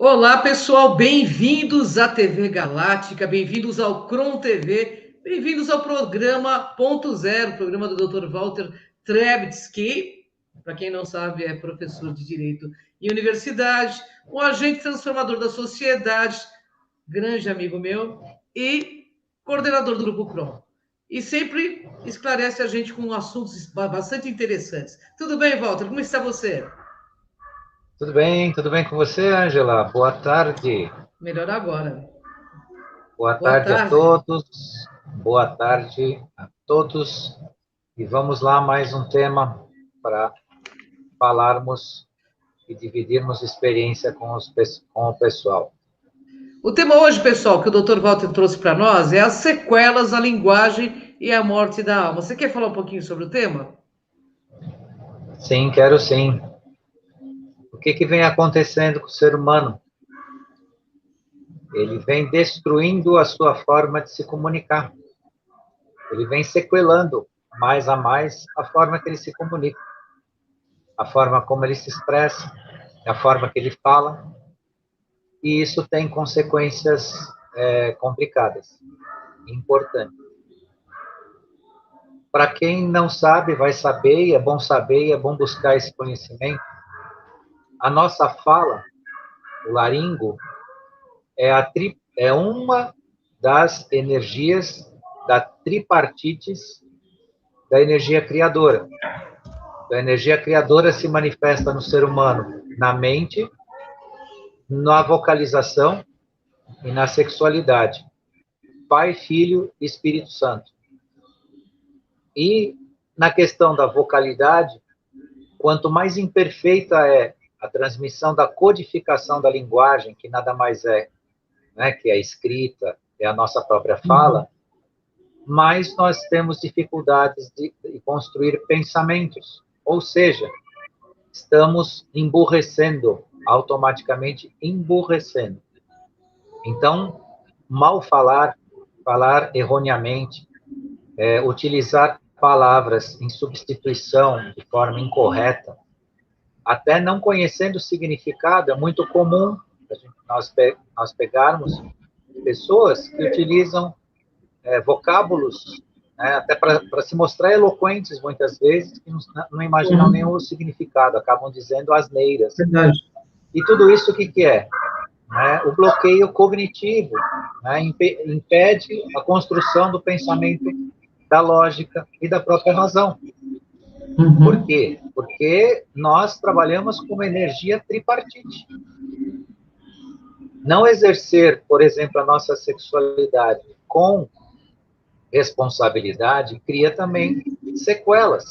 Olá, pessoal, bem-vindos à TV Galáctica, bem-vindos ao Cron TV, bem-vindos ao programa Ponto Zero, programa do Dr. Walter Trebitsky, para quem não sabe, é professor de Direito em universidade, um agente transformador da sociedade, grande amigo meu, e coordenador do Grupo Cron. E sempre esclarece a gente com assuntos bastante interessantes. Tudo bem, Walter? Como está você? Tudo bem com você, Ângela? Boa tarde. Melhor agora. Boa Boa tarde a tarde. todos. Boa tarde a todos. E vamos lá, mais um tema para falarmos e dividirmos experiência com o pessoal. O tema hoje, pessoal, que o Dr. Walter trouxe para nós é as sequelas da linguagem e a morte da alma. Você quer falar um pouquinho sobre o tema? Sim, quero sim. O que vem acontecendo com o ser humano? Ele vem destruindo a sua forma de se comunicar. Ele vem sequelando mais a mais a forma que ele se comunica, a forma como ele se expressa, a forma que ele fala, e isso tem consequências complicadas, importantes. Para quem não sabe, vai saber, e é bom buscar esse conhecimento. A nossa fala, o laringo, é uma das energias da tripartites da energia criadora. A energia criadora se manifesta no ser humano, na mente, na vocalização e na sexualidade. Pai, Filho e Espírito Santo. E na questão da vocalidade, quanto mais imperfeita é a transmissão da codificação da linguagem, que nada mais é, né, que é a escrita, é a nossa própria fala, mais nós temos dificuldades de construir pensamentos. Ou seja, estamos emburrecendo, automaticamente emburrecendo. Então, mal falar, falar erroneamente, utilizar palavras em substituição de forma incorreta, até não conhecendo o significado, é muito comum nós pegarmos pessoas que utilizam vocábulos, né, até para se mostrar eloquentes, muitas vezes, que não imaginam nem o significado, acabam dizendo asneiras. Verdade. E tudo isso o que é? O bloqueio cognitivo, né, impede a construção do pensamento, da lógica e da própria razão. Por quê? Porque nós trabalhamos com uma energia tripartite. Não exercer, por exemplo, a nossa sexualidade com responsabilidade cria também sequelas.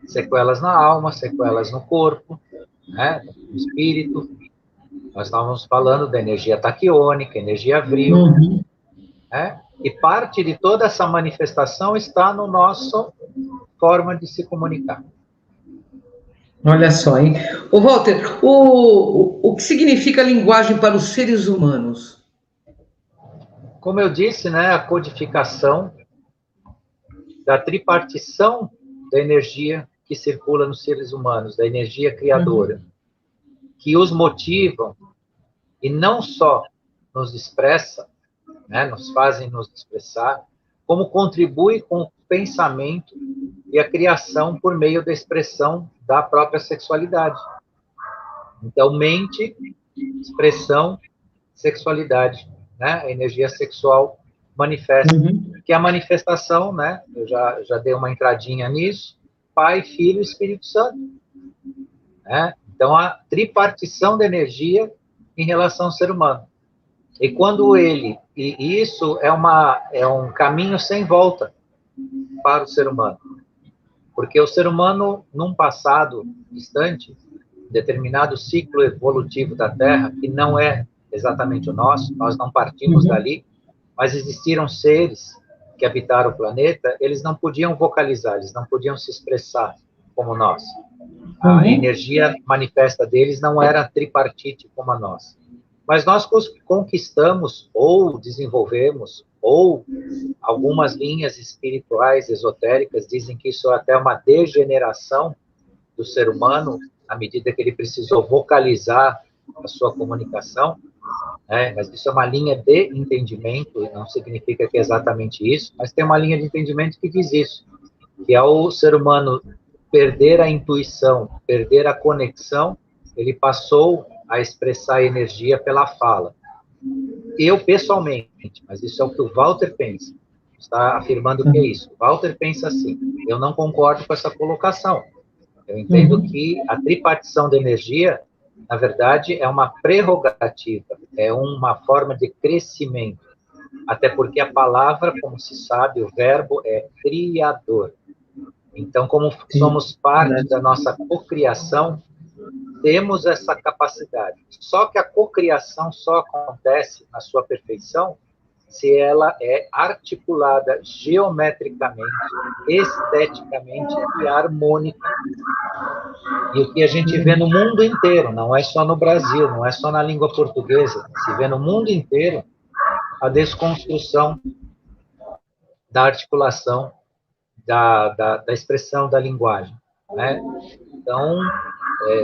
Sequelas na alma, sequelas no corpo, né, no espírito. Nós estávamos falando da energia taquiônica, energia vril, né? E parte de toda essa manifestação está no nosso forma de se comunicar. Olha só, hein? Ô, Walter, o que significa linguagem para os seres humanos? Como eu disse, né, a codificação da tripartição da energia que circula nos seres humanos, da energia criadora, que os motivam e não só nos expressa, né, nos fazem nos expressar, como contribui com o pensamento e a criação por meio da expressão da própria sexualidade. Então, mente, expressão, sexualidade, né? A energia sexual manifesta, que é a manifestação, né? Eu já dei uma entradinha nisso, Pai, Filho e Espírito Santo. Né? Então, a tripartição da energia em relação ao ser humano. E quando e isso é um caminho sem volta para o ser humano. Porque o ser humano, num passado distante, determinado ciclo evolutivo da Terra, que não é exatamente o nosso, nós não partimos dali, mas existiram seres que habitaram o planeta, eles não podiam vocalizar, eles não podiam se expressar como nós. A energia manifesta deles não era tripartite como a nossa. Mas nós conquistamos ou desenvolvemos, ou algumas linhas espirituais, esotéricas, dizem que isso é até uma degeneração do ser humano, à medida que ele precisou vocalizar a sua comunicação, né? Mas isso é uma linha de entendimento, não significa que é exatamente isso, mas tem uma linha de entendimento que diz isso, que ao ser humano perder a intuição, perder a conexão, ele passou a expressar a energia pela fala. Eu, pessoalmente, mas isso é o que o Walter pensa, está afirmando que é isso. O Walter pensa assim, eu não concordo com essa colocação. Eu entendo que a tripartição da energia, na verdade, é uma prerrogativa, é uma forma de crescimento. Até porque a palavra, como se sabe, o verbo é criador. Então, como somos parte da nossa cocriação, temos essa capacidade. Só que a cocriação só acontece na sua perfeição se ela é articulada geometricamente, esteticamente e harmônica. E o que a gente vê no mundo inteiro, não é só no Brasil, não é só na língua portuguesa, se vê no mundo inteiro a desconstrução da articulação, da expressão da linguagem, né? Então,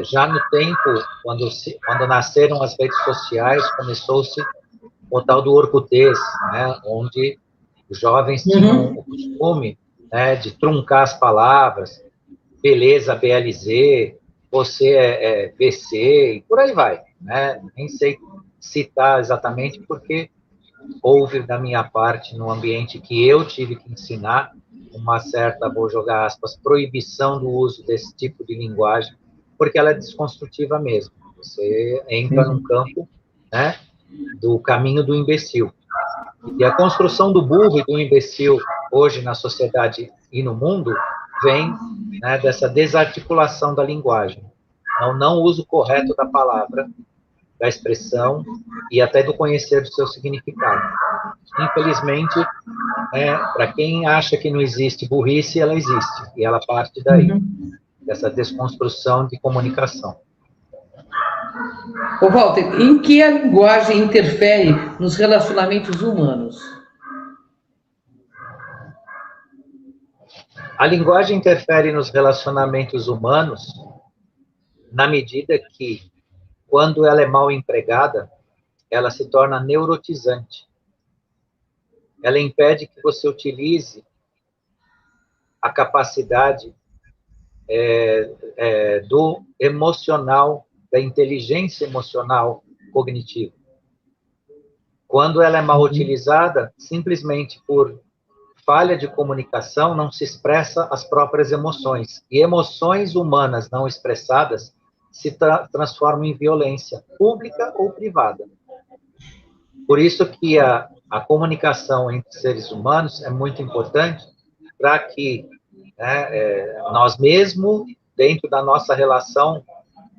já no tempo, quando nasceram as redes sociais, começou-se o tal do Orkutês, né? Onde os jovens tinham o costume, né, de truncar as palavras, beleza, BLZ, você é VC, e por aí vai, né? Nem sei citar exatamente, porque houve da minha parte, no ambiente que eu tive que ensinar, uma certa, vou jogar aspas, proibição do uso desse tipo de linguagem, porque ela é desconstrutiva mesmo. Você entra num campo, né, do caminho do imbecil. E a construção do burro e do imbecil hoje na sociedade e no mundo vem, né, dessa desarticulação da linguagem. Não uso correto da palavra, da expressão e até do conhecer do seu significado. Infelizmente, para quem acha que não existe burrice, ela existe. E ela parte daí, dessa desconstrução de comunicação. Ô, Walter, em que a linguagem interfere nos relacionamentos humanos? A linguagem interfere nos relacionamentos humanos na medida que, quando ela é mal empregada, ela se torna neurotizante. Ela impede que você utilize a capacidade do emocional, da inteligência emocional cognitiva. Quando ela é mal utilizada, simplesmente por falha de comunicação, não se expressa as próprias emoções. E emoções humanas não expressadas se transformam em violência, pública ou privada. Por isso que a comunicação entre seres humanos é muito importante para que, né, nós mesmo, dentro da nossa relação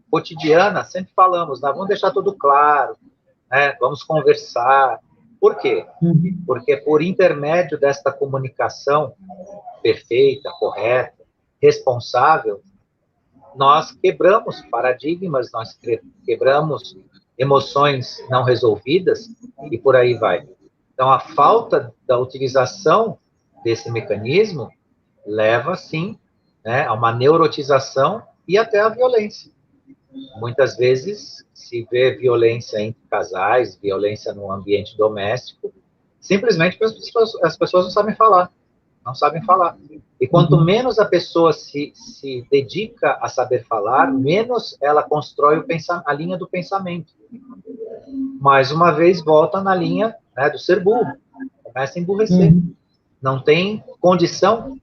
cotidiana, sempre falamos, né, vamos deixar tudo claro, né, vamos conversar. Por quê? Porque por intermédio desta comunicação perfeita, correta, responsável, nós quebramos paradigmas, nós quebramos emoções não resolvidas e por aí vai. Então, a falta da utilização desse mecanismo leva, sim, né, a uma neurotização e até a violência. Muitas vezes se vê violência entre casais, violência no ambiente doméstico, simplesmente porque as pessoas não sabem falar. Não sabem falar. E quanto menos a pessoa se dedica a saber falar, menos ela constrói a linha do pensamento. Mais uma vez, volta na linha, né, do ser burro. Começa a emburrecer. Não tem condição,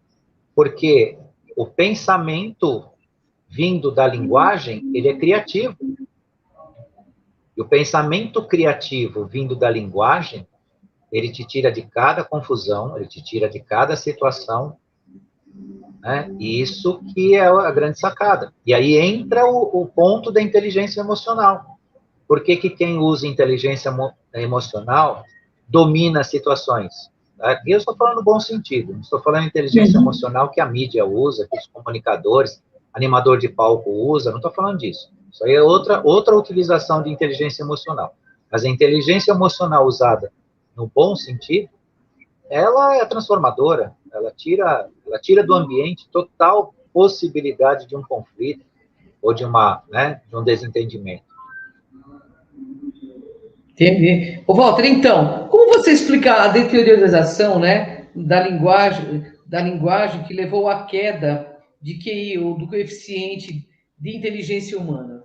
porque o pensamento vindo da linguagem, ele é criativo. E o pensamento criativo vindo da linguagem, ele te tira de cada confusão, ele te tira de cada situação, né? E isso que é a grande sacada. E aí entra o ponto da inteligência emocional. Por que quem usa inteligência emocional domina situações? Aqui eu estou falando no bom sentido, não estou falando inteligência emocional que a mídia usa, que os comunicadores, animador de palco usa, não estou falando disso. Isso aí é outra utilização de inteligência emocional. Mas a inteligência emocional usada no bom sentido, ela é transformadora, ela tira do ambiente total possibilidade de um conflito ou de um desentendimento. Entendi. Ô, Walter, então, como você explica a deteriorização, né, da linguagem que levou à queda de QI, ou do coeficiente de inteligência humana?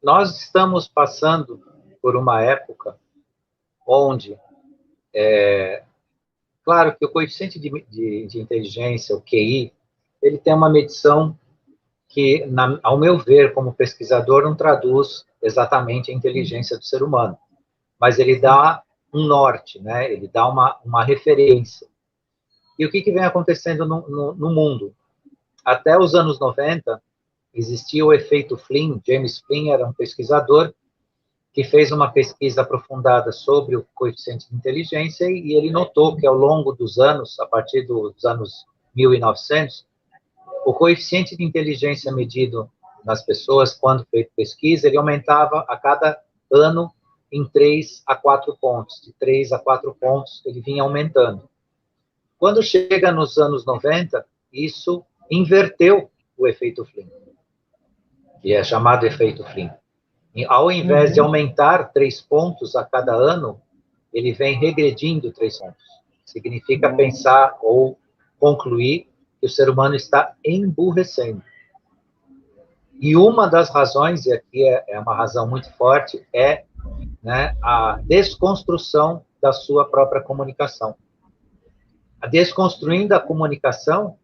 Nós estamos passando por uma época onde, claro que o coeficiente de inteligência, o QI, ele tem uma medição que, ao meu ver, como pesquisador, não traduz exatamente a inteligência do ser humano, mas ele dá um norte, né? Ele dá uma referência. E o que vem acontecendo no mundo? Até os anos 90, existia o efeito Flynn. James Flynn era um pesquisador que fez uma pesquisa aprofundada sobre o coeficiente de inteligência e ele notou que, ao longo dos anos, a partir dos anos 1900, o coeficiente de inteligência medido nas pessoas, quando feito pesquisa, ele aumentava a cada ano em 3 a 4 pontos. De 3 a 4 pontos, ele vinha aumentando. Quando chega nos anos 90, isso inverteu o efeito Flynn, que é chamado efeito Flynn. E, ao invés de aumentar 3 pontos a cada ano, ele vem regredindo 3 pontos. Significa pensar ou concluir que o ser humano está emburrecendo. E uma das razões, e aqui é uma razão muito forte, é, né, a desconstrução da sua própria comunicação. A desconstruindo a comunicação,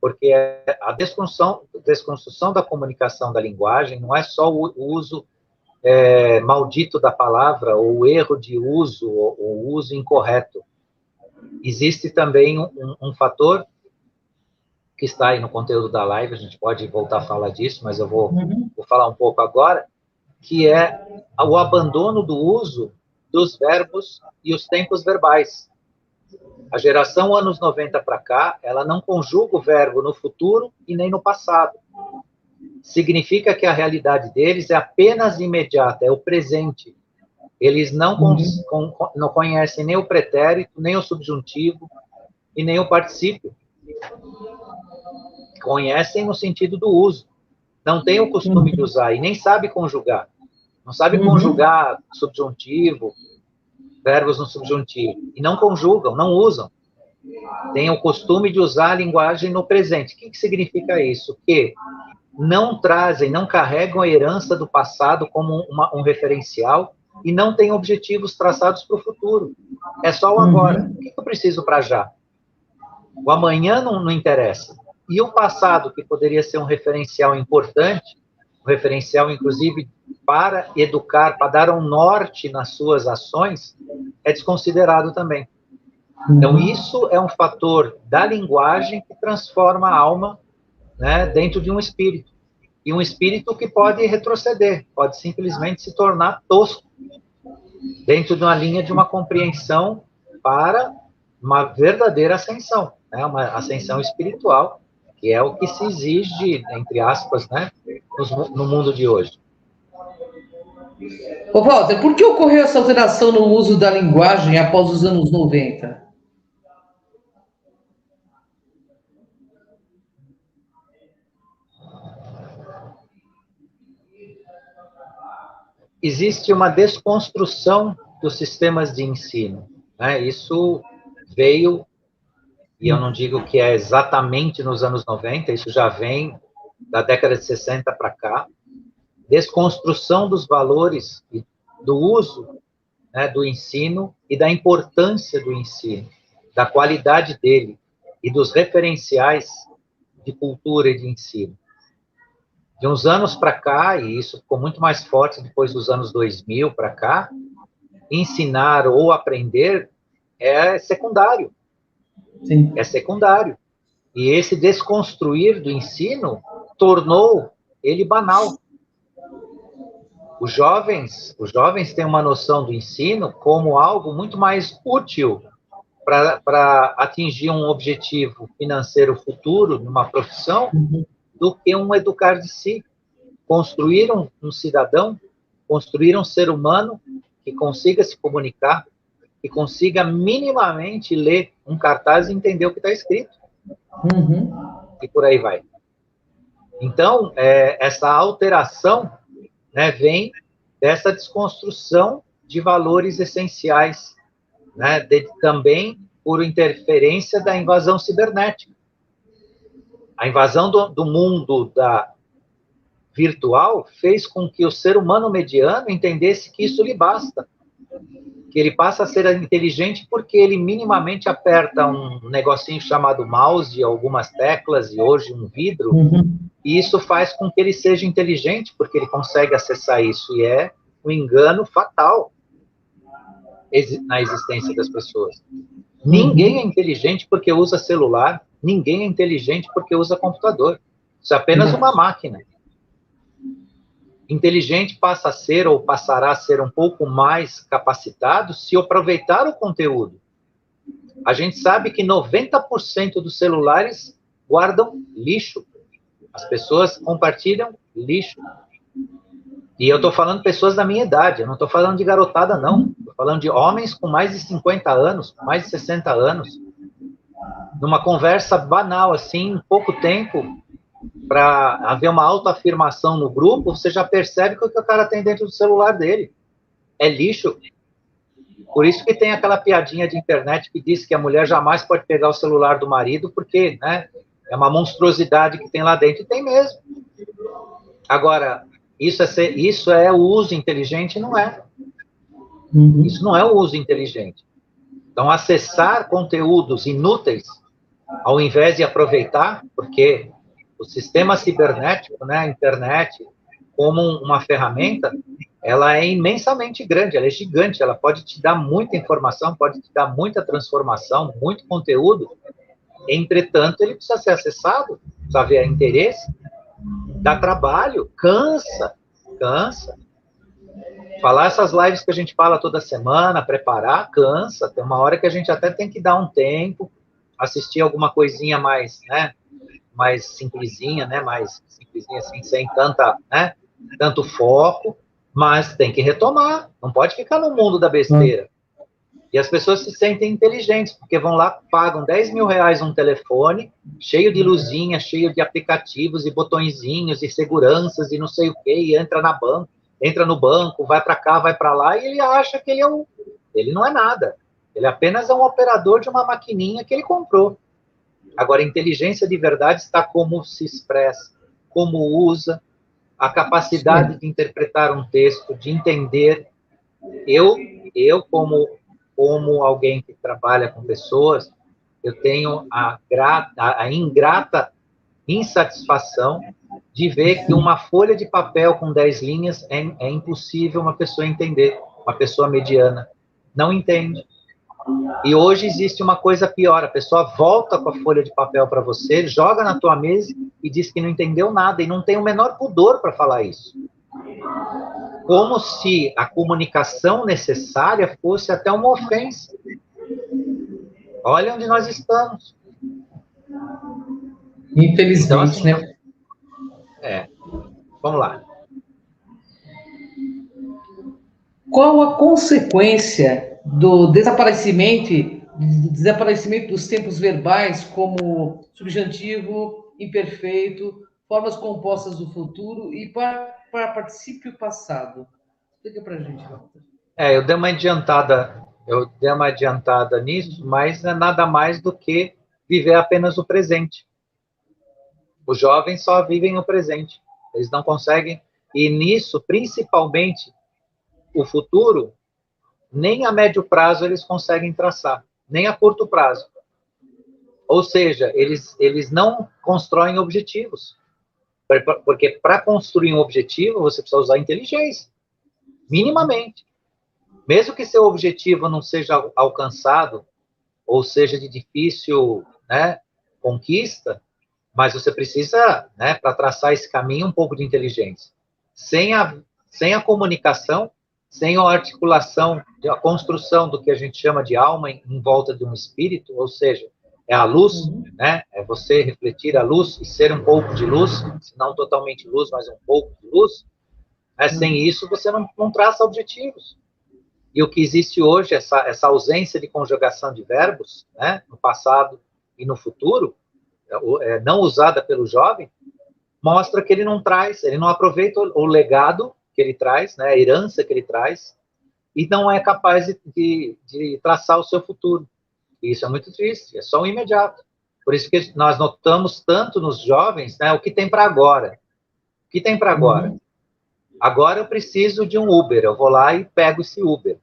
porque a desconstrução da comunicação, da linguagem, não é só o uso maldito da palavra, ou o erro de uso, ou o uso incorreto. Existe também um fator que está aí no conteúdo da live, a gente pode voltar a falar disso, mas eu vou falar um pouco agora, que é o abandono do uso dos verbos e os tempos verbais. A geração anos 90 para cá, ela não conjuga o verbo no futuro e nem no passado. Significa que a realidade deles é apenas imediata, é o presente. Eles não conhecem nem o pretérito, nem o subjuntivo e nem o particípio. Conhecem no sentido do uso. Não tem o costume de usar e nem sabe conjugar. Não sabe conjugar subjuntivo, verbos no subjuntivo. E não conjugam, não usam. Tem o costume de usar a linguagem no presente. O que significa isso? Que não trazem, não carregam a herança do passado como um referencial e não têm objetivos traçados para o futuro. É só o agora. O que eu preciso para já? O amanhã não interessa. E o passado, que poderia ser um referencial importante, um referencial, inclusive, para educar, para dar um norte nas suas ações, é desconsiderado também. Então, isso é um fator da linguagem que transforma a alma, né, dentro de um espírito. E um espírito que pode retroceder, pode simplesmente se tornar tosco, dentro de uma linha de uma compreensão para uma verdadeira ascensão, né, uma ascensão espiritual, que é o que se exige, entre aspas, né, no mundo de hoje. Ô, Walter, por que ocorreu essa alteração no uso da linguagem após os anos 90? Existe uma desconstrução dos sistemas de ensino, né? Isso veio, e eu não digo que é exatamente nos anos 90, isso já vem da década de 60 para cá, desconstrução dos valores do uso, né, do ensino e da importância do ensino, da qualidade dele e dos referenciais de cultura e de ensino. De uns anos para cá, e isso ficou muito mais forte depois dos anos 2000 para cá, ensinar ou aprender é secundário. Sim. É secundário. E esse desconstruir do ensino tornou ele banal. Os jovens têm uma noção do ensino como algo muito mais útil para atingir um objetivo financeiro futuro numa profissão do que um educar de si. Construir um cidadão, construir um ser humano que consiga se comunicar, que consiga minimamente ler um cartaz e entender o que está escrito. E por aí vai. Então, essa alteração, né, vem dessa desconstrução de valores essenciais, né, também por interferência da invasão cibernética. A invasão do mundo virtual fez com que o ser humano mediano entendesse que isso lhe basta, que ele passa a ser inteligente porque ele minimamente aperta um negocinho chamado mouse, algumas teclas e hoje um vidro, e isso faz com que ele seja inteligente, porque ele consegue acessar isso, e é um engano fatal na existência das pessoas. Ninguém é inteligente porque usa celular, ninguém é inteligente porque usa computador. Isso é apenas uma máquina. Inteligente passa a ser, ou passará a ser um pouco mais capacitado se aproveitar o conteúdo. A gente sabe que 90% dos celulares guardam lixo. As pessoas compartilham lixo. E eu estou falando de pessoas da minha idade, eu não estou falando de garotada, não. Estou falando de homens com mais de 50 anos, com mais de 60 anos. Numa conversa banal, assim, em pouco tempo, para haver uma autoafirmação no grupo, você já percebe que o que o cara tem dentro do celular dele é lixo. Por isso que tem aquela piadinha de internet que diz que a mulher jamais pode pegar o celular do marido, porque, né, é uma monstruosidade que tem lá dentro, e tem mesmo. Agora, isso é o uso inteligente? Não é. Isso não é o uso inteligente. Então, acessar conteúdos inúteis, ao invés de aproveitar, porque o sistema cibernético, né, a internet, como uma ferramenta, ela é imensamente grande, ela é gigante, ela pode te dar muita informação, pode te dar muita transformação, muito conteúdo. Entretanto, ele precisa ser acessado, precisa haver interesse, dá trabalho, cansa. Falar essas lives que a gente fala toda semana, preparar, cansa. Tem uma hora que a gente até tem que dar um tempo, assistir alguma coisinha mais, né, mais simplesinha, né, mais simplesinha assim, sem tanto foco, mas tem que retomar, não pode ficar no mundo da besteira. E as pessoas se sentem inteligentes, porque vão lá, pagam 10 mil reais um telefone, cheio de luzinha, cheio de aplicativos e botõezinhos e seguranças e não sei o quê, e entra no banco, vai para cá, vai para lá, e ele acha que ele não é nada. Ele apenas é um operador de uma maquininha que ele comprou. Agora, a inteligência de verdade está como se expressa, como usa, a capacidade de interpretar um texto, de entender. Eu como alguém que trabalha com pessoas, eu tenho a ingrata insatisfação de ver que uma folha de papel com 10 linhas é impossível uma pessoa entender, uma pessoa mediana. Não entende. E hoje existe uma coisa pior, a pessoa volta com a folha de papel para você, joga na tua mesa e diz que não entendeu nada, e não tem o menor pudor para falar isso. Como se a comunicação necessária fosse até uma ofensa. Olha onde nós estamos. Infelizmente, então, assim, né? Vamos lá. Qual a consequência do desaparecimento dos tempos verbais como subjuntivo, imperfeito, formas compostas do futuro e para particípio passado? Explica para a gente, Walter. Eu dei uma adiantada nisso, mas não é nada mais do que viver apenas o presente. Os jovens só vivem o presente. Eles não conseguem, e nisso, principalmente, o futuro, nem a médio prazo eles conseguem traçar, nem a curto prazo. Ou seja, eles não constroem objetivos. Porque para construir um objetivo, você precisa usar inteligência, minimamente. Mesmo que seu objetivo não seja alcançado, ou seja de difícil, né, conquista, mas você precisa, né, para traçar esse caminho, um pouco de inteligência. Sem a comunicação, sem a articulação, a construção do que a gente chama de alma em volta de um espírito, ou seja, é a luz, né? É você refletir a luz e ser um pouco de luz, se não totalmente luz, mas um pouco de luz. Sem isso, você não traça objetivos. E o que existe hoje, essa ausência de conjugação de verbos, né, no passado e no futuro, não usada pelo jovem, mostra que ele não traz, ele não aproveita o legado que ele traz, né, a herança que ele traz, e não é capaz de traçar o seu futuro. E isso é muito triste, é só um imediato. Por isso que nós notamos tanto nos jovens, né, o que tem para agora. O que tem para agora? Uhum. Agora eu preciso de um Uber, eu vou lá e pego esse Uber.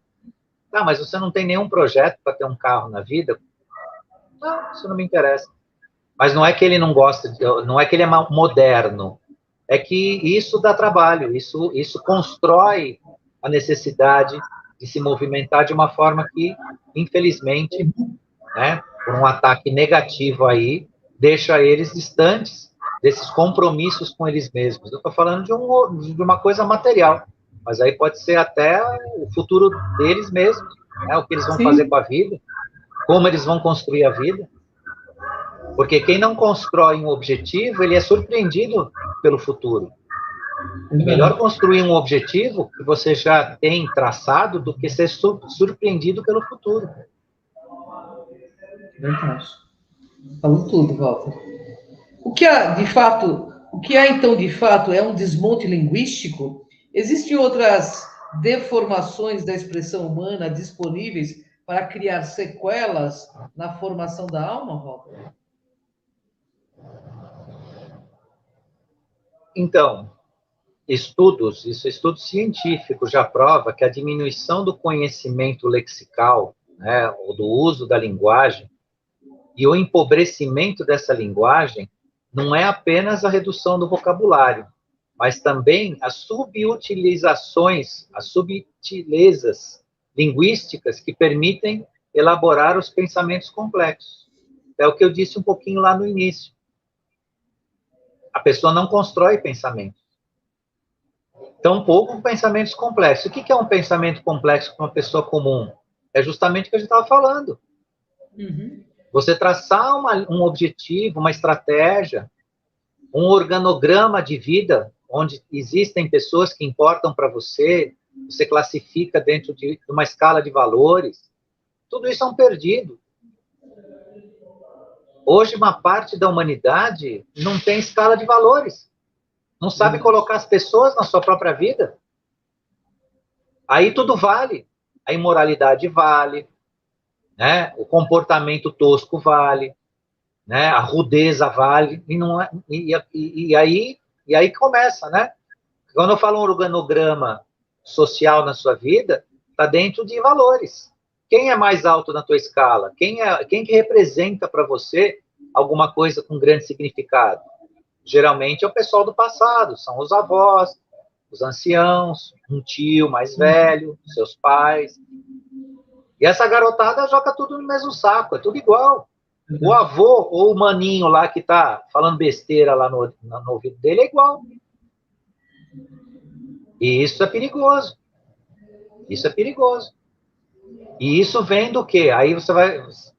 Tá, mas você não tem nenhum projeto para ter um carro na vida? Não, isso não me interessa. Mas não é que ele não gosta, não é que ele é moderno, é que isso dá trabalho, isso constrói a necessidade de se movimentar de uma forma que, infelizmente, né, por um ataque negativo aí, deixa eles distantes desses compromissos com eles mesmos. Eu estou falando de uma coisa material, mas aí pode ser até o futuro deles mesmos, né, o que eles vão fazer com a vida, como eles vão construir a vida. Porque quem não constrói um objetivo, ele é surpreendido pelo futuro. É melhor construir um objetivo que você já tem traçado do que ser surpreendido pelo futuro. Verdade. Falou tudo, Walter. O que há, então, de fato, é um desmonte linguístico? Existem outras deformações da expressão humana disponíveis para criar sequelas na formação da alma, Walter? Então, estudos científicos já prova que a diminuição do conhecimento lexical, né, ou do uso da linguagem, e o empobrecimento dessa linguagem não é apenas a redução do vocabulário, mas também as subutilizações, as subtilezas linguísticas que permitem elaborar os pensamentos complexos. É o que eu disse um pouquinho lá no início. A pessoa não constrói pensamentos. Tampouco pensamentos complexos. O que é um pensamento complexo para uma pessoa comum? É justamente o que a gente estava falando. Uhum. Você traçar um objetivo, uma estratégia, um organograma de vida, onde existem pessoas que importam para você, você classifica dentro de uma escala de valores, tudo isso é um perdido. Hoje, uma parte da humanidade não tem escala de valores, não sabe colocar as pessoas na sua própria vida. Aí tudo vale. A imoralidade vale, né? O comportamento tosco vale, né? A rudeza vale, e aí começa, né? Quando eu falo um organograma social na sua vida, está dentro de valores. Quem é mais alto na tua escala? Quem que representa para você alguma coisa com grande significado? Geralmente é o pessoal do passado, são os avós, os anciãos, um tio mais velho, seus pais. E essa garotada joga tudo no mesmo saco, é tudo igual. O avô ou o maninho lá que tá falando besteira lá no ouvido dele é igual. E isso é perigoso. Isso é perigoso. E isso vem do quê? Aí você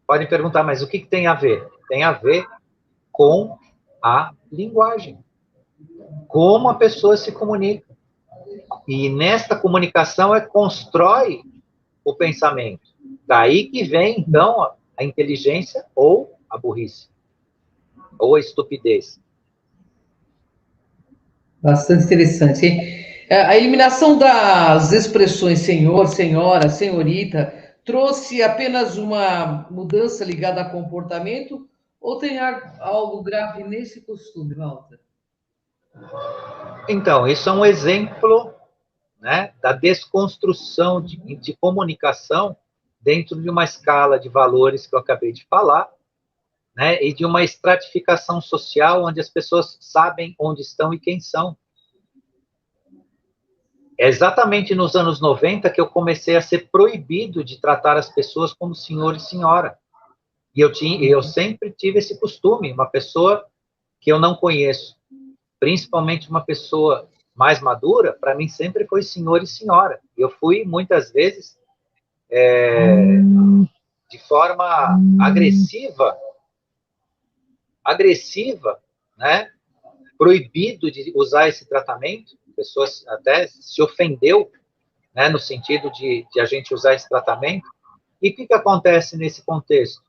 pode perguntar, mas o que tem a ver? Tem a ver com a linguagem. Como a pessoa se comunica. E nesta comunicação constrói o pensamento. Daí que vem, então, a inteligência ou a burrice. Ou a estupidez. Bastante interessante, hein? A eliminação das expressões senhor, senhora, senhorita trouxe apenas uma mudança ligada a comportamento ou tem algo grave nesse costume, Walter? Então, isso é um exemplo, né, da desconstrução de comunicação dentro de uma escala de valores que eu acabei de falar, né, e de uma estratificação social onde as pessoas sabem onde estão e quem são. É exatamente nos anos 90 que eu comecei a ser proibido de tratar as pessoas como senhor e senhora. E eu sempre tive esse costume, uma pessoa que eu não conheço, principalmente uma pessoa mais madura, para mim sempre foi senhor e senhora. Eu fui, muitas vezes, de forma agressiva, né? Proibido de usar esse tratamento. Pessoas até se ofendeu, né? No sentido de a gente usar esse tratamento. E o que acontece nesse contexto?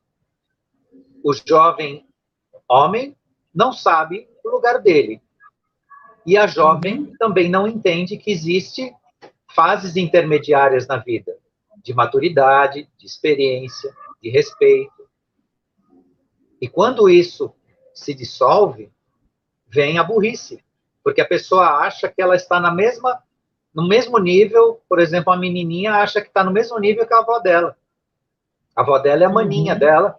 O jovem homem não sabe o lugar dele. E a jovem também não entende que existe fases intermediárias na vida, de maturidade, de experiência, de respeito. E quando isso se dissolve, vem a burrice, porque a pessoa acha que ela está no mesmo nível, por exemplo, a menininha acha que está no mesmo nível que a avó dela. A avó dela é a maninha dela.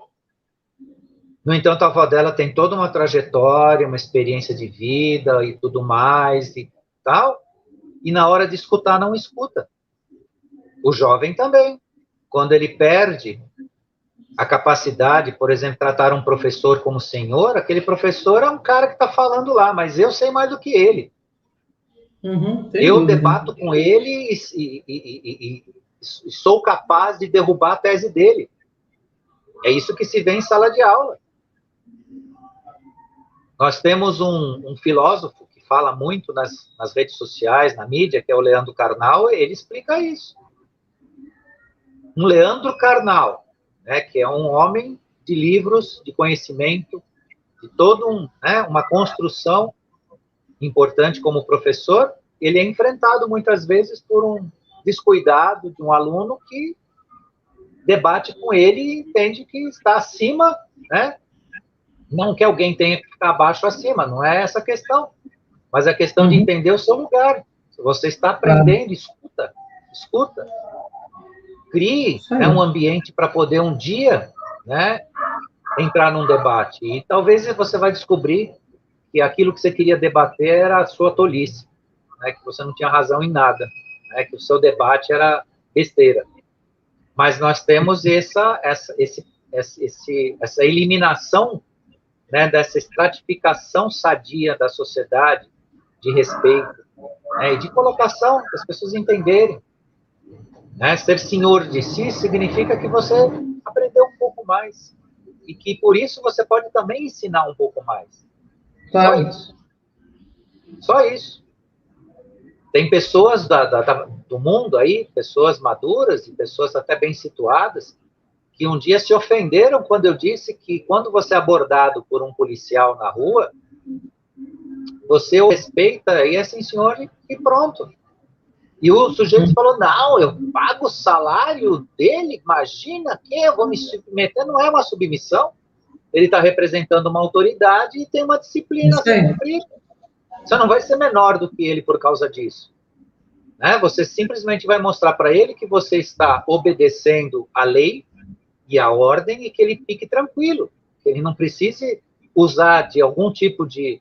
No entanto, a avó dela tem toda uma trajetória, uma experiência de vida e tudo mais e tal, e na hora de escutar, não escuta. O jovem também. Quando ele perde a capacidade, por exemplo, tratar um professor como senhor, aquele professor é um cara que está falando lá, mas eu sei mais do que ele. Eu debato com ele e sou capaz de derrubar a tese dele. É isso que se vê em sala de aula. Nós temos um filósofo que fala muito nas redes sociais, na mídia, que é o Leandro Carnal, ele explica isso. Um Leandro Carnal, né, que é um homem de livros, de conhecimento, de toda uma construção importante como professor, ele é enfrentado muitas vezes por um descuidado de um aluno que debate com ele e entende que está acima, né? Não que alguém tenha que ficar abaixo ou acima, não é essa a questão, mas a questão de entender o seu lugar. Se você está aprendendo, escuta. Crie um ambiente para poder um dia, né, entrar num debate. E talvez você vai descobrir que aquilo que você queria debater era a sua tolice, né, que você não tinha razão em nada, né, que o seu debate era besteira. Mas nós temos essa eliminação, né, dessa estratificação sadia da sociedade, de respeito, né, e de colocação, para as pessoas entenderem. Né? Ser senhor de si significa que você aprendeu um pouco mais. E que, por isso, você pode também ensinar um pouco mais. Claro. Só isso. Só isso. Tem pessoas do mundo aí, pessoas maduras e pessoas até bem situadas, que um dia se ofenderam quando eu disse que quando você é abordado por um policial na rua, você o respeita e é assim, senhor, e pronto. E o sujeito falou, não, eu pago o salário dele, imagina que eu vou me submeter, não é uma submissão. Ele está representando uma autoridade e tem uma disciplina a ser cumprida. Você não vai ser menor do que ele por causa disso. Né? Você simplesmente vai mostrar para ele que você está obedecendo a lei e a ordem e que ele fique tranquilo, que ele não precise usar de algum tipo de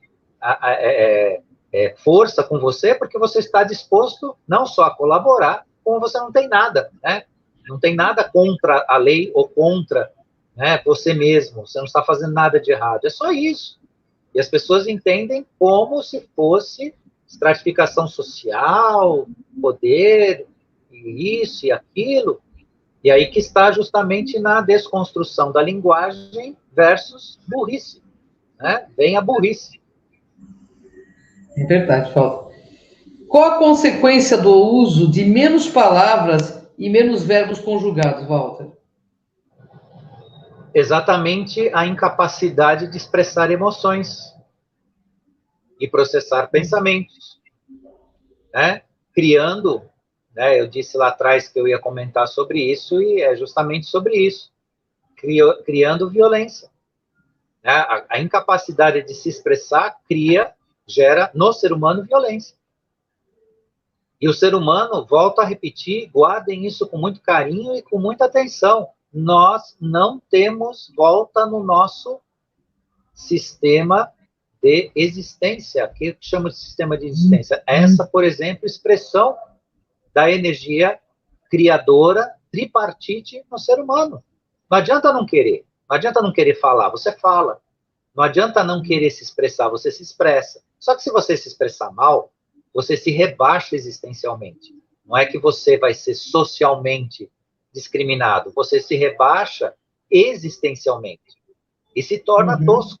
força com você, porque você está disposto não só a colaborar, como você não tem nada, né? Não tem nada contra a lei ou contra, né, você mesmo, você não está fazendo nada de errado, é só isso. E as pessoas entendem como se fosse estratificação social, poder, isso e aquilo, e aí que está justamente na desconstrução da linguagem versus burrice, né? Vem a burrice. É verdade, Walter. Qual a consequência do uso de menos palavras e menos verbos conjugados, Walter? Exatamente a incapacidade de expressar emoções e processar pensamentos, né? Criando, né, eu disse lá atrás que eu ia comentar sobre isso, e é justamente sobre isso, criando violência. Né? A incapacidade de se expressar gera no ser humano violência. E o ser humano, volto a repetir, guardem isso com muito carinho e com muita atenção. Nós não temos volta no nosso sistema de existência. O que chama de sistema de existência? Essa, por exemplo, expressão da energia criadora tripartite no ser humano. Não adianta não querer. Não adianta não querer falar, você fala. Não adianta não querer se expressar, você se expressa. Só que se você se expressar mal, você se rebaixa existencialmente. Não é que você vai ser socialmente discriminado, você se rebaixa existencialmente e se torna tosco.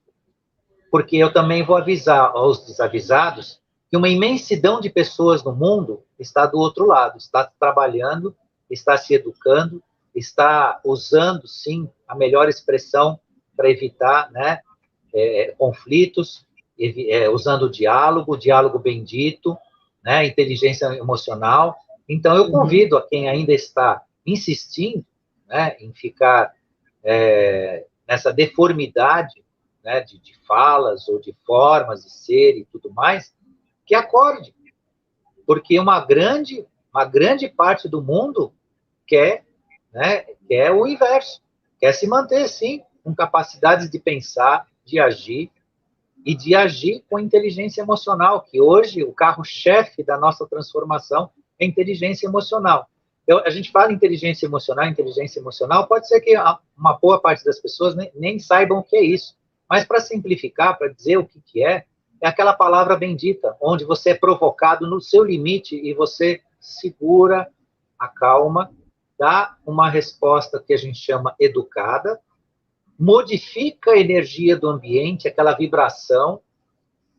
Porque eu também vou avisar aos desavisados que uma imensidão de pessoas no mundo está do outro lado, está trabalhando, está se educando, está usando, sim, a melhor expressão para evitar, né, conflitos, usando o diálogo bendito, né, inteligência emocional. Então, eu convido a quem ainda está insistindo, né, em ficar nessa deformidade, né, de falas ou de formas de ser e tudo mais, que acorde, porque uma grande parte do mundo quer, né, quer o inverso, quer se manter, sim, com capacidades de pensar, de agir, e de agir com inteligência emocional, que hoje o carro-chefe da nossa transformação é inteligência emocional. A gente fala inteligência emocional, pode ser que uma boa parte das pessoas nem saibam o que é isso, mas para simplificar, para dizer o que é aquela palavra bendita, onde você é provocado no seu limite e você segura, acalma, dá uma resposta que a gente chama educada, modifica a energia do ambiente, aquela vibração,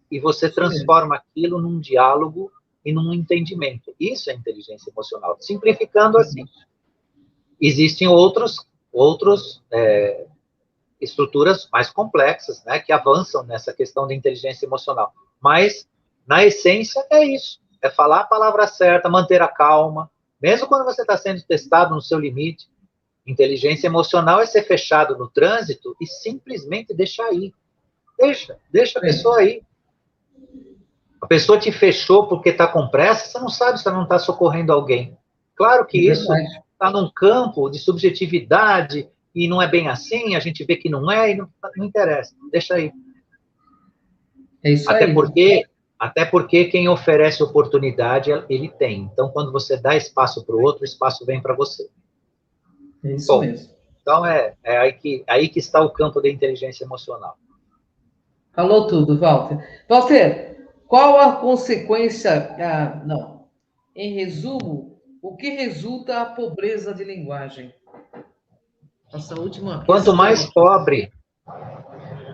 e você transforma aquilo num diálogo e num entendimento. Isso é inteligência emocional. Simplificando assim. Existem outros estruturas mais complexas, né, que avançam nessa questão da inteligência emocional. Mas, na essência, é isso. É falar a palavra certa, manter a calma, mesmo quando você está sendo testado no seu limite. Inteligência emocional é ser fechado no trânsito e simplesmente deixar ir. Deixa a pessoa ir. A pessoa te fechou porque está com pressa, você não sabe se ela não está socorrendo alguém. Claro que isso está num campo de subjetividade e não é bem assim, a gente vê que não é e não interessa. Deixa aí. É isso aí. Até porque quem oferece oportunidade, ele tem. Então, quando você dá espaço para o outro, o espaço vem para você. É isso mesmo. Então, é aí que está o campo da inteligência emocional. Falou tudo, Walter. Walter, qual a consequência... Em resumo, o que resulta a pobreza de linguagem? Nossa última questão.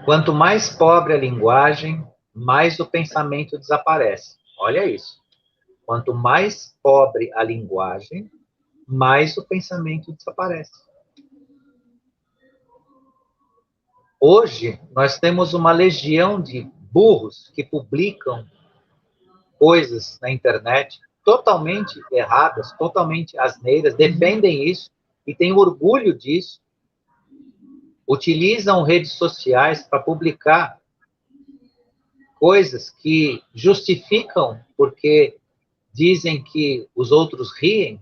Quanto mais pobre a linguagem, mais o pensamento desaparece. Olha isso. Quanto mais pobre a linguagem, mais o pensamento desaparece. Hoje, nós temos uma legião de burros que publicam coisas na internet totalmente erradas, totalmente asneiras, defendem isso e têm orgulho disso, utilizam redes sociais para publicar coisas que justificam porque dizem que os outros riem,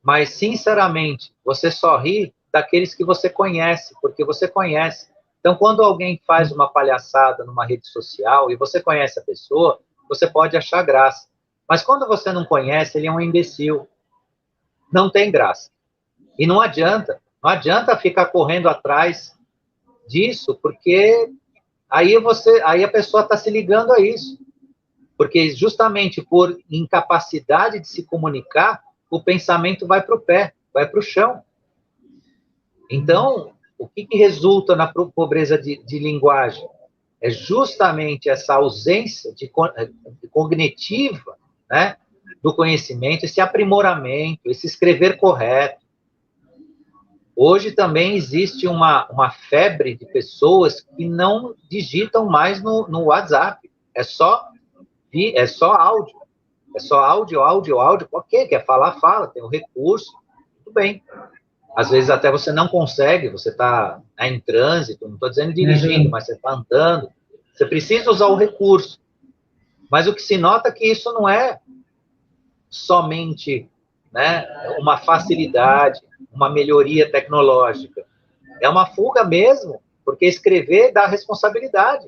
mas, sinceramente, você só ri daqueles que você conhece, porque você conhece. Então, quando alguém faz uma palhaçada numa rede social e você conhece a pessoa, você pode achar graça. Mas quando você não conhece, ele é um imbecil. Não tem graça. E não adianta ficar correndo atrás disso, porque aí a pessoa está se ligando a isso. Porque justamente por incapacidade de se comunicar, o pensamento vai para o pé, vai para o chão. Então, o que resulta na pobreza de linguagem? É justamente essa ausência de cognitiva, né, do conhecimento, esse aprimoramento, esse escrever correto. Hoje também existe uma febre de pessoas que não digitam mais no WhatsApp. É só áudio. É só áudio. Ok, quer falar, fala, tem o recurso, tudo bem. Às vezes até você não consegue, você está em trânsito, não estou dizendo dirigindo, mas você está andando. Você precisa usar o recurso. Mas o que se nota é que isso não é somente, né, uma facilidade, uma melhoria tecnológica. É uma fuga mesmo, porque escrever dá responsabilidade.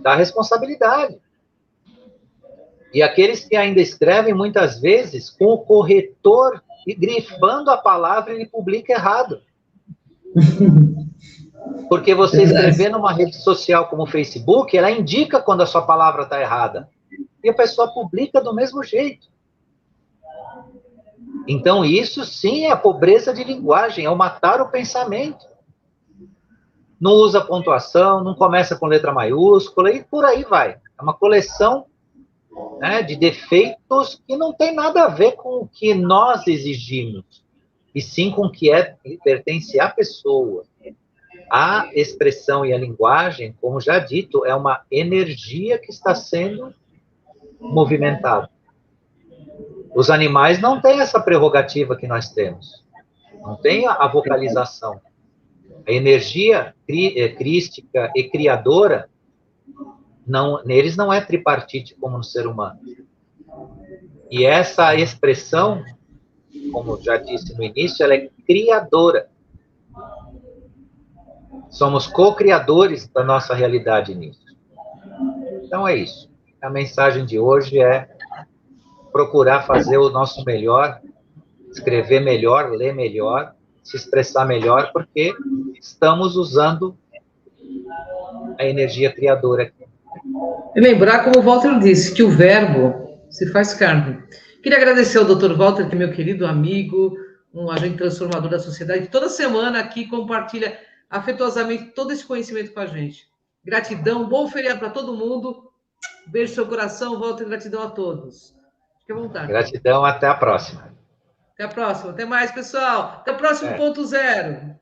Dá responsabilidade. E aqueles que ainda escrevem, muitas vezes, com o corretor grifando a palavra, ele publica errado. Porque você escrever numa rede social como o Facebook, ela indica quando a sua palavra está errada. E a pessoa publica do mesmo jeito. Então, isso sim é a pobreza de linguagem, é o matar o pensamento. Não usa pontuação, não começa com letra maiúscula, e por aí vai. É uma coleção, né, de defeitos que não tem nada a ver com o que nós exigimos, e sim com o que pertence à pessoa. A expressão e a linguagem, como já dito, é uma energia que está sendo movimentada. Os animais não têm essa prerrogativa que nós temos. Não tem a vocalização. A energia crística e criadora, neles não é tripartite como no ser humano. E essa expressão, como já disse no início, ela é criadora. Somos co-criadores da nossa realidade nisso. Então é isso. A mensagem de hoje é procurar fazer o nosso melhor, escrever melhor, ler melhor, se expressar melhor, porque estamos usando a energia criadora aqui. E lembrar, como o Walter disse, que o verbo se faz carne. Queria agradecer ao Dr. Walter, que é meu querido amigo, um agente transformador da sociedade, que toda semana aqui compartilha afetuosamente todo esse conhecimento com a gente. Gratidão, bom feriado para todo mundo. Beijo no seu coração, Walter, gratidão a todos. Fique à vontade. Gratidão, até a próxima. Até a próxima. Até mais, pessoal. Até o próximo ponto zero.